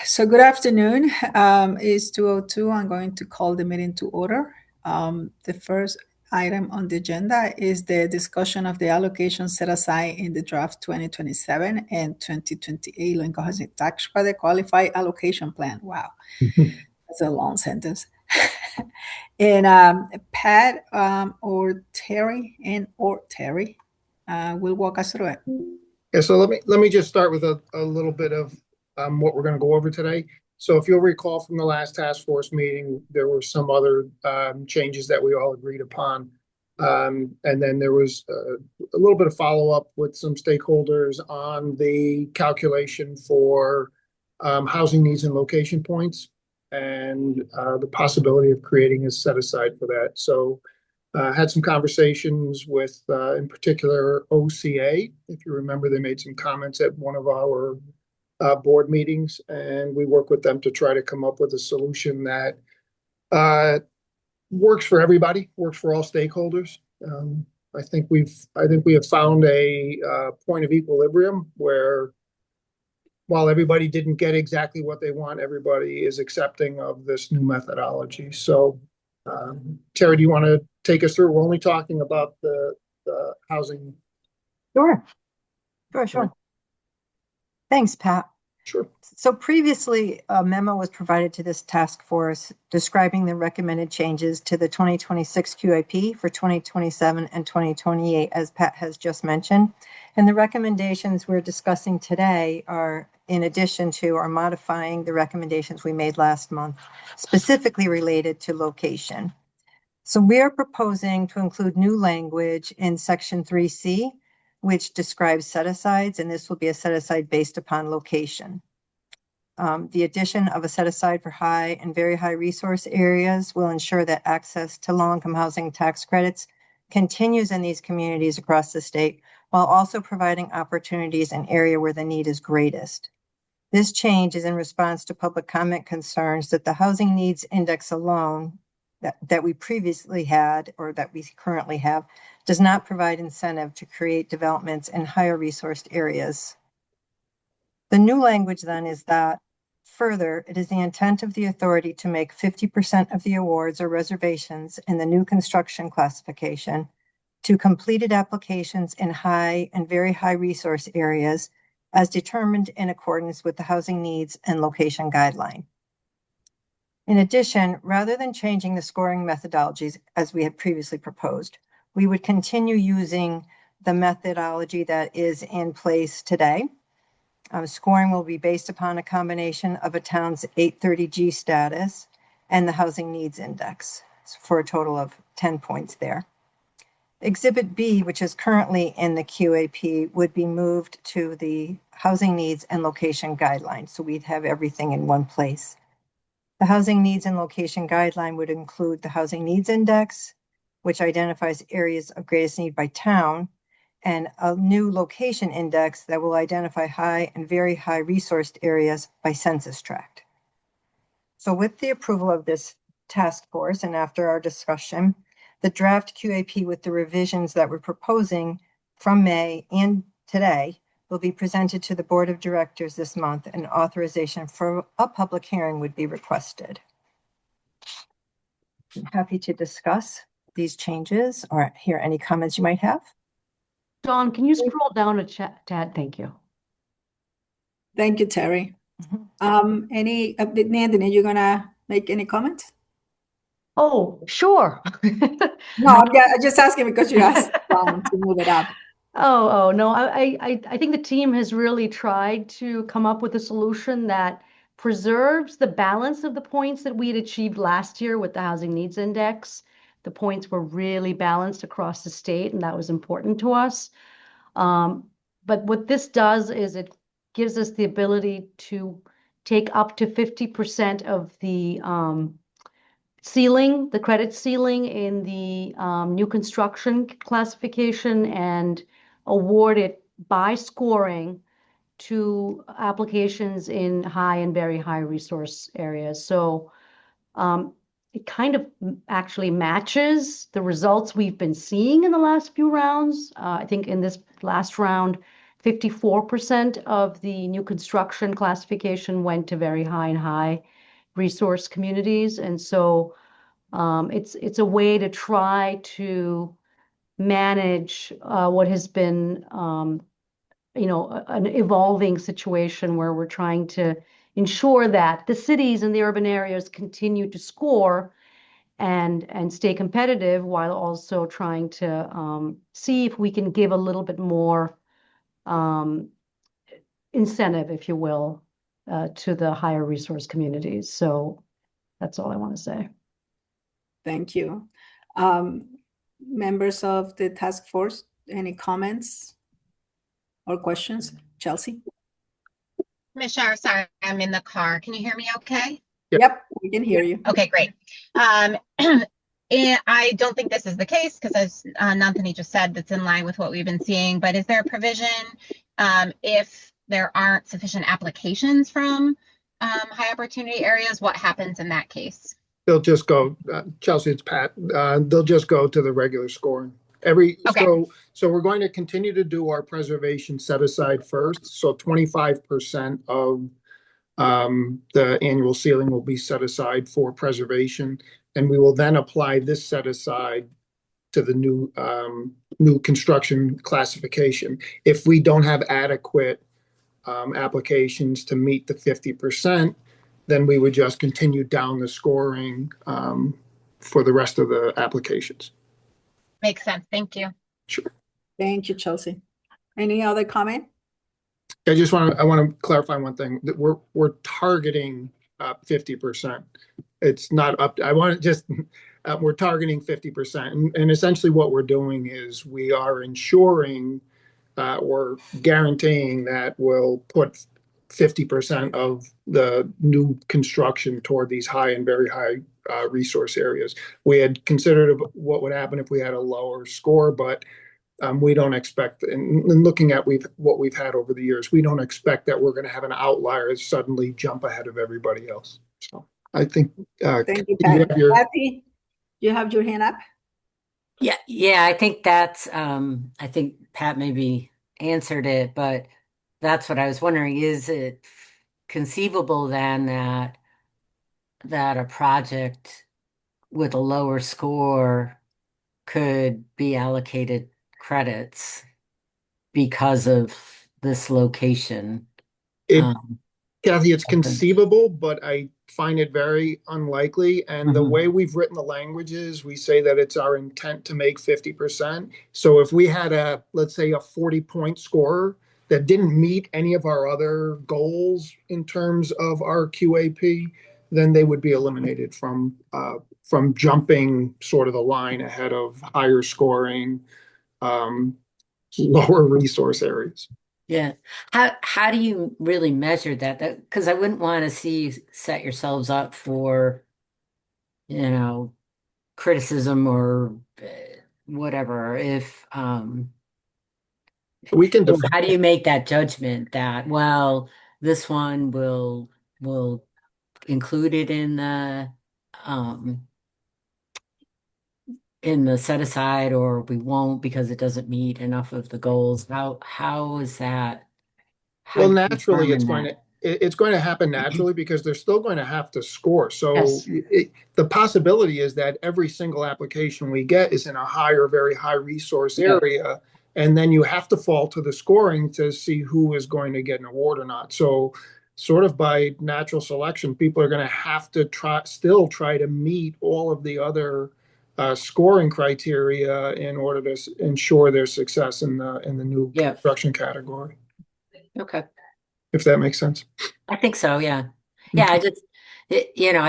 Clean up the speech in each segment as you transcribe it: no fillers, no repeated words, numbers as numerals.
So good afternoon. It's 2:02. I'm going to call the meeting to order. The first item on the agenda is the discussion of the allocation set aside in the draft 2027 and 2028 low-income housing tax credit qualified allocation plan. Wow, that's a long sentence. And Pat or Terry will walk us through it. Yeah, so let me just start with a little bit of what we're going to go over today. So if you'll recall from the last task force meeting, there were some other changes that we all agreed upon. And then there was a little bit of follow-up with some stakeholders on the calculation for housing needs and location points and the possibility of creating a set aside for that. So had some conversations with, in particular, OCA. If you remember, they made some comments at one of our board meetings, and we work with them to try to come up with a solution that works for everybody, works for all stakeholders. I think we have found a point of equilibrium where, while everybody didn't get exactly what they want, everybody is accepting of this new methodology. So, Terry, do you want to take us through? We're only talking about the housing. Sure. Thanks, Pat. Sure. So previously, a memo was provided to this task force describing the recommended changes to the 2026 QAP for 2027 and 2028, as Pat has just mentioned. And the recommendations we're discussing today are, in addition to, or modifying the recommendations we made last month, specifically related to location. So we are proposing to include new language in Section 3C, which describes set-asides, and this will be a set-aside based upon location. The addition of a set-aside for high and very high resource areas will ensure that access to low-income housing tax credits continues in these communities across the state, while also providing opportunities in area where the need is greatest. This change is in response to public comment concerns that the housing needs index alone that we previously had, or that we currently have, does not provide incentive to create developments in higher resourced areas. The new language then is that, further, it is the intent of the authority to make 50% of the awards or reservations in the new construction classification to completed applications in high and very high resource areas as determined in accordance with the housing needs and location guideline. In addition, rather than changing the scoring methodologies as we had previously proposed, we would continue using the methodology that is in place today. Scoring will be based upon a combination of a town's 830G status and the housing needs index, for a total of 10 points there. Exhibit B, which is currently in the QAP, would be moved to the housing needs and location guidelines, so we'd have everything in one place. The housing needs and location guideline would include the housing needs index, which identifies areas of greatest need by town, and a new location index that will identify high and very high resourced areas by census tract. So with the approval of this task force and after our discussion, the draft QAP with the revisions that we're proposing from May and today will be presented to the Board of Directors this month, and authorization for a public hearing would be requested. I'm happy to discuss these changes or hear any comments you might have. Dawn, can you scroll down a chat? Thank you. Thank you, Terry. Any update, Nandini, you gonna make any comments? Oh, sure. No, I'm just asking because you asked to move it up. Oh no, I think the team has really tried to come up with a solution that preserves the balance of the points that we had achieved last year with the Housing Needs Index. The points were really balanced across the state, and that was important to us. But what this does is it gives us the ability to take up to 50% of the ceiling, the credit ceiling in the new construction classification, and award it by scoring to applications in high and very high resource areas. So it kind of actually matches the results we've been seeing in the last few rounds. I think in this last round, 54% of the new construction classification went to very high and high resource communities. And so it's a way to try to manage what has been an evolving situation where we're trying to ensure that the cities and the urban areas continue to score and stay competitive, while also trying to see if we can give a little bit more incentive, if you will, to the higher resource communities. So that's all I want to say. Thank you. Members of the task force, any comments or questions? Chelsea? Commissioner, sorry, I'm in the car. Can you hear me okay? Yep, we can hear you. Okay, great. And I don't think this is the case because as Nanthani just said, that's in line with what we've been seeing, but is there a provision if there aren't sufficient applications from high opportunity areas, what happens in that case? They'll just go, Chelsea, it's Pat, they'll just go to the regular scoring. Okay. So we're going to continue to do our preservation set aside first. So 25% of the annual ceiling will be set aside for preservation. And we will then apply this set aside to the new construction classification. If we don't have adequate applications to meet the 50%, then we would just continue down the scoring for the rest of the applications. Makes sense. Thank you. Sure. Thank you, Chelsea. Any other comment? I want to clarify one thing, that we're targeting 50%. It's not up. I want to just we're targeting 50%, and essentially what we're doing is we are ensuring or guaranteeing that we'll put 50% of the new construction toward these high and very high resource areas. We had considered what would happen if we had a lower score, but we don't expect, and looking at what we've had over the years, we don't expect that we're going to have an outlier suddenly jump ahead of everybody else. So I think. Thank you, Pat. Kathy, you have your hand up? Yeah. I think that's. I think Pat maybe answered it, but that's what I was wondering. Is it conceivable then that a project with a lower score could be allocated credits because of this location? Kathy, it's conceivable, but I find it very unlikely. And the way we've written the language is we say that it's our intent to make 50%. So if we had let's say a 40-point scorer that didn't meet any of our other goals in terms of our QAP, then they would be eliminated from jumping sort of the line ahead of higher scoring, lower resource areas. Yeah. How do you really measure that? Because I wouldn't want to see you set yourselves up for, criticism or whatever. If we can how do you make that judgment that, well, this one will include it in the set aside, or we won't because it doesn't meet enough of the goals? How is that? Well, naturally, it's going to happen naturally because they're still going to have to score. So Yes. The possibility is that every single application we get is in a very high resource area. And then you have to fall to the scoring to see who is going to get an award or not. So sort of by natural selection, people are going to have to still try to meet all of the other scoring criteria in order to ensure their success in the new construction category. Okay. If that makes sense. I think so. Yeah. Yeah. I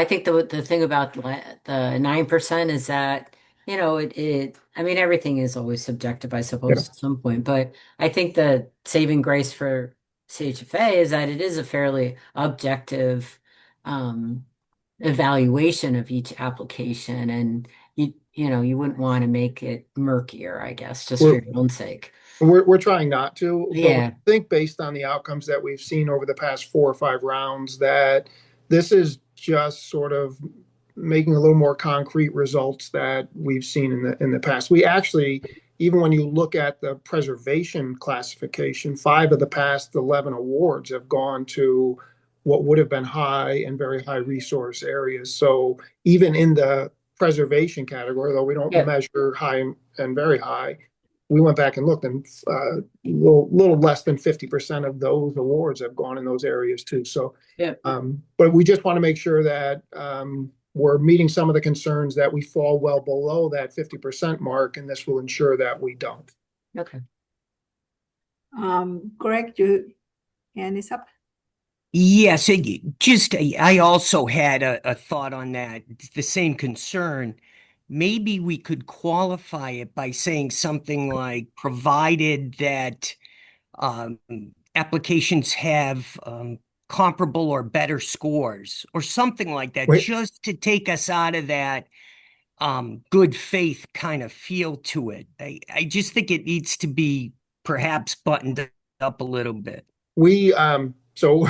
think the thing about the 9% is that, I mean, everything is always subjective, I suppose, at some point, but I think the saving grace for CHFA is that it is a fairly objective, evaluation of each application, and you wouldn't want to make it murkier, I guess, just for your own sake. We're trying not to. Yeah. But I think based on the outcomes that we've seen over the past 4 or 5 rounds, that this is just sort of making a little more concrete results that we've seen in the past. We actually, even when you look at the preservation classification, 5 of the past 11 awards have gone to what would have been high and very high resource areas. So even in the preservation category, though we don't Yeah. measure high and very high, we went back and looked, and little less than 50% of those awards have gone in those areas too. So, Yeah. but we just want to make sure that we're meeting some of the concerns that we fall well below that 50% mark, and this will ensure that we don't. Okay. Greg, your hand is up. Yes, I also had a thought on that, the same concern. Maybe we could qualify it by saying something like, provided that applications have comparable or better scores, or something like that, Wait. just to take us out of that good faith kind of feel to it. I just think it needs to be perhaps buttoned up a little bit. So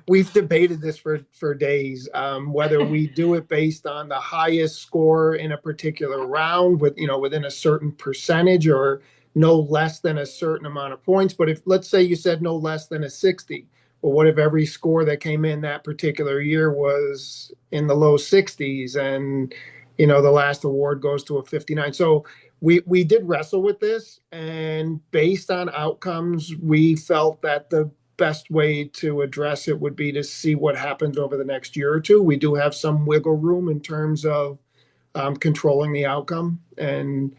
we've debated this for days, whether we do it based on the highest score in a particular round within a certain percentage, or no less than a certain amount of points. But if, let's say you said no less than a 60, well, what if every score that came in that particular year was in the low 60s, and the last award goes to a 59? So we did wrestle with this, and based on outcomes, we felt that the best way to address it would be to see what happens over the next year or two. We do have some wiggle room in terms of controlling the outcome, and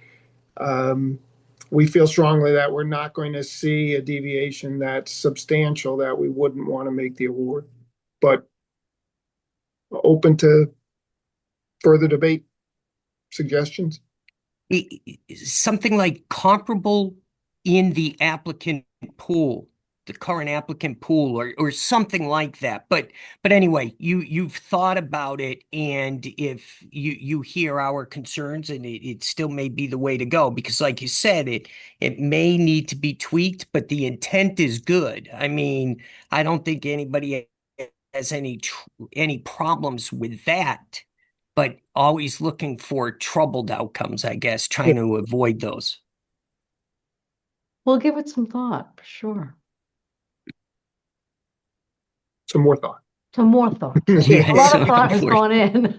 we feel strongly that we're not going to see a deviation that's substantial that we wouldn't want to make the award, but open to further debate, suggestions. Something like comparable in the applicant pool, the current applicant pool, or something like that. But anyway, you've thought about it, and if you hear our concerns, and it still may be the way to go, because like you said, it may need to be tweaked, but the intent is good. I mean, I don't think anybody has any problems with that, but always looking for troubled outcomes, I guess, trying to avoid those. We'll give it some thought, for sure. Some more thought. Some more thought. Yeah, A lot so of thought has for- gone in.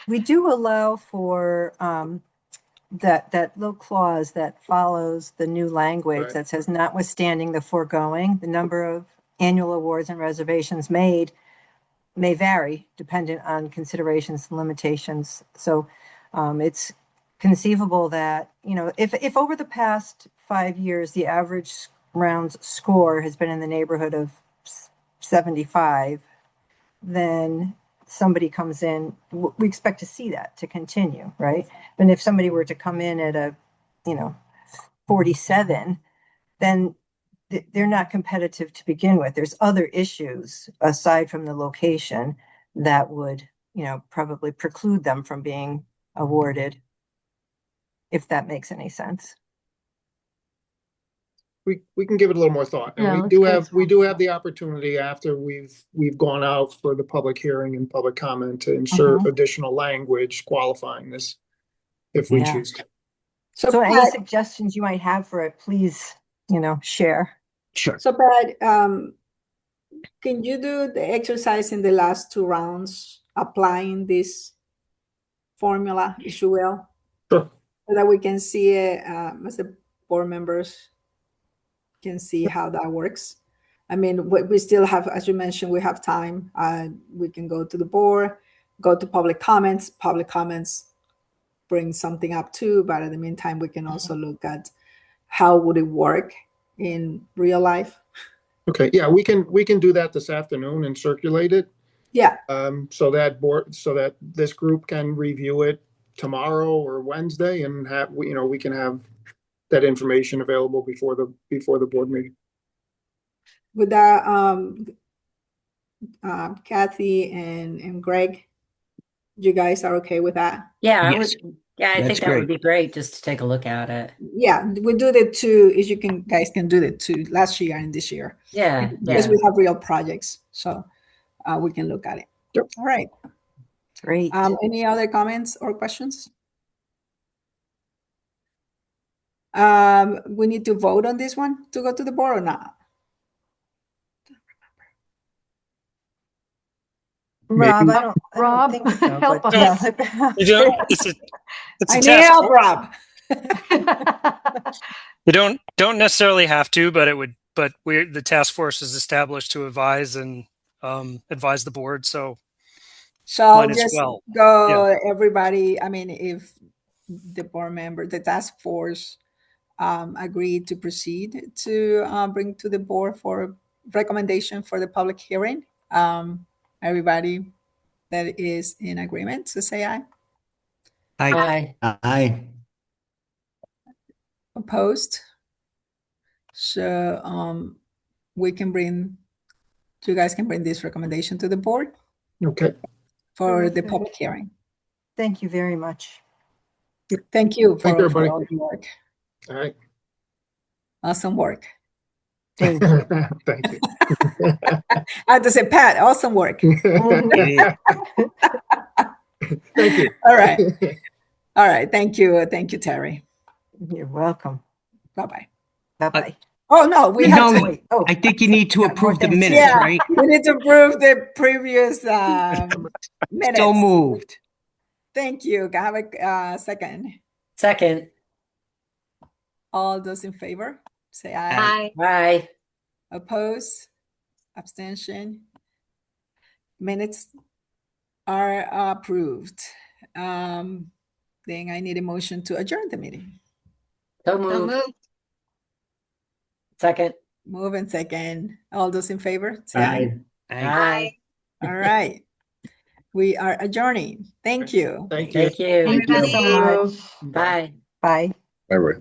We do allow for that little clause that follows the new language Right. that says, notwithstanding the foregoing, the number of annual awards and reservations made may vary dependent on considerations and limitations. So it's conceivable that, if over the past 5 years, the average rounds score has been in the neighborhood of 75, then somebody comes in, we expect to see that to continue, right? And if somebody were to come in at a 47, then they're not competitive to begin with. There's other issues aside from the location that would, probably preclude them from being awarded, if that makes any sense. We can give it a little more thought, and Yeah, we let's do give it have some more the thought. opportunity after we've gone out for the public hearing and public comment to insert additional language qualifying this if we Yeah. choose to. So any Pat, suggestions you might have for it, please, share. Sure. so Pat, can you do the exercise in the last 2 rounds, applying this formula, if you will, Sure. so that we can see it as the board members can see how that works? I mean, we still have, as you mentioned, we have time. We can go to the board, go to public comments. Public comments bring something up too, but in the meantime, we can also look at how would it work in real life. Okay, yeah, we can do that this afternoon and circulate it. Yeah. So that this group can review it tomorrow or Wednesday, and we can have that information available before the board meeting. With that, Kathy and Greg, you guys are okay with that? Yeah, I Yes. would. Yeah, I That's think that would great. be great just to take a look at it. Yeah, we do the 2, if you guys can do the 2 last year and this year. Yeah, Because yeah. we have real projects, so we can look at it. Yep. All right. Great. Any other comments or questions? We need to vote on this one to go to the board or not? Rob, Maybe. I don't Rob, think so, help but us. yeah. You don't, it's a I need task help, force. Rob. You don't necessarily have to, but the task force is established to advise and advise the board. So So might as just well. go, everybody. I mean, if the board member, the task force agreed to proceed to bring to the board for recommendation for the public hearing, everybody that is in agreement, so say aye. I, Aye. Opposed? So we can bring, you guys can bring this recommendation to the board Okay. for the Terrific. public hearing. Thank you very much. Thank you Thank you, for everybody. all your work. All right. Awesome work. Thank you. Thank you. I had to say, Pat, awesome work. Thank you. All right. All right. Thank you. Thank you, Terry. You're welcome. Bye-bye. Bye-bye. Oh, no, we have no, to. Wait, oh, I think you need to got more approve the things to minutes, Yeah, right? we need to approve the previous minutes. So moved. Thank you. Can I have a second? Second. All those in favor, say aye. Aye. Aye. Oppose? Abstention? Minutes are approved. Then I need a motion to adjourn the meeting. So So moved. moved. Second. Move and second. All those in favor, say aye. Aye. Aye. All right. We are adjourning. Thank you. Thank you. Thank you. thank you so Everybody. much. Bye. Bye. Bye, Roy.